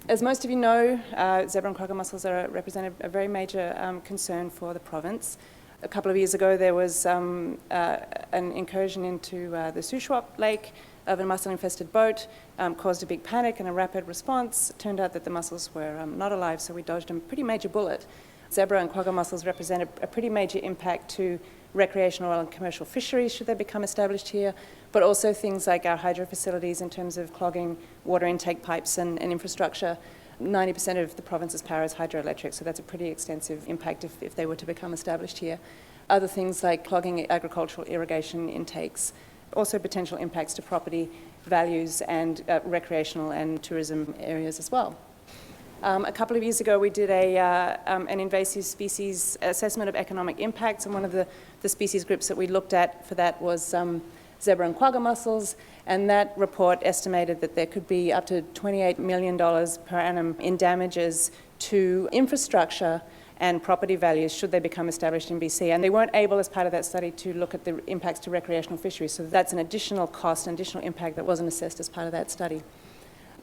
As most of you know, zebra and quagga mussels represent a very major concern for the province. A couple of years ago, there was an incursion into the Shuswap Lake of a mussel-infested boat, caused a big panic and a rapid response. It turned out that the mussels were not alive, so we dodged a pretty major bullet. Zebra and quagga mussels represent a pretty major impact to recreational and commercial fisheries should they become established here, but also things like our hydro facilities in terms of clogging water intake pipes and infrastructure. 90% of the province's power is hydroelectric, so that's a pretty extensive impact if they were to become established here. Other things like clogging agricultural irrigation intakes, also potential impacts to property values and recreational and tourism areas as well. A couple of years ago, we did an invasive species assessment of economic impacts, and one of the species groups that we looked at for that was zebra and quagga mussels, and that report estimated that there could be up to $28 million per annum in damages to infrastructure and property values should they become established in BC. And they weren't able, as part of that study, to look at the impacts to recreational fisheries, so that's an additional cost, an additional impact that wasn't assessed as part of that study.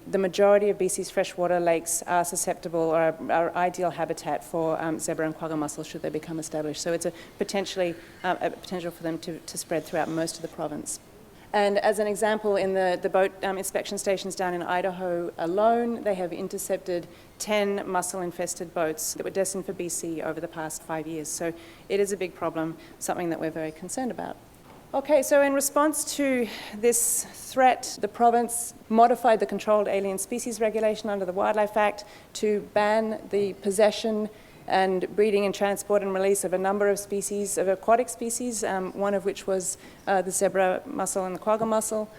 The majority of BC's freshwater lakes are susceptible or are ideal habitat for zebra and quagga mussels should they become established. So it's a potential for them to spread throughout most of the province. And as an example, in the boat inspection stations down in Idaho alone, they have intercepted 10 mussel-infested boats that were destined for BC over the past 5 years. So it is a big problem, something that we're very concerned about. Okay, so in response to this threat, the province modified the Controlled Alien Species Regulation under the Wildlife Act to ban the possession and breeding and transport and release of a number of species, of aquatic species, one of which was the zebra mussel and the quagga mussel.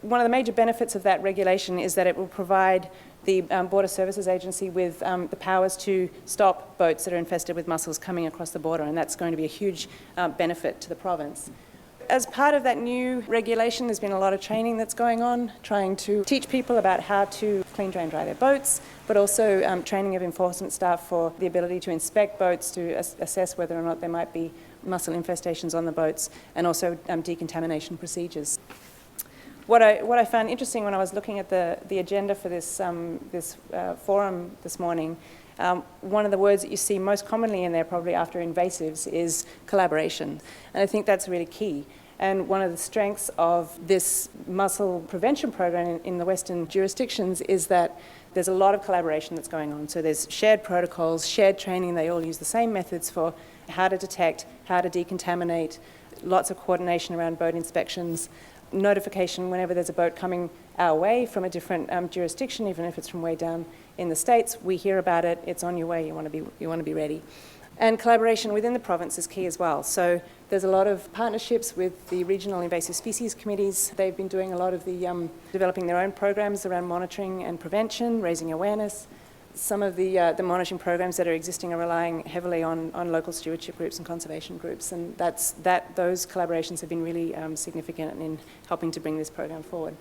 One of the major benefits of that regulation is that it will provide the Border Services Agency with the powers to stop boats that are infested with mussels coming across the border, and that's going to be a huge benefit to the province. As part of that new regulation, there's been a lot of training that's going on, trying to teach people about how to clean, drain, dry their boats, but also training of enforcement staff for the ability to inspect boats, to assess whether or not there might be mussel infestations on the boats, and also decontamination procedures. What I found interesting when I was looking at the agenda for this forum this morning, one of the words that you see most commonly in there, probably after invasives, is collaboration. And I think that's really key. And one of the strengths of this mussel prevention program in the Western jurisdictions is that there's a lot of collaboration that's going on. So there's shared protocols, shared training. They all use the same methods for how to detect, how to decontaminate, lots of coordination around boat inspections, notification whenever there's a boat coming our way from a different jurisdiction, even if it's from way down in the States. We hear about it, it's on your way, you want to be ready. And collaboration within the province is key as well. So there's a lot of partnerships with the regional invasive species committees. They've been doing a lot of the developing their own programs around monitoring and prevention, raising awareness. Some of the monitoring programs that are existing are relying heavily on local stewardship groups and conservation groups, and those collaborations have been really significant in helping to bring this program forward.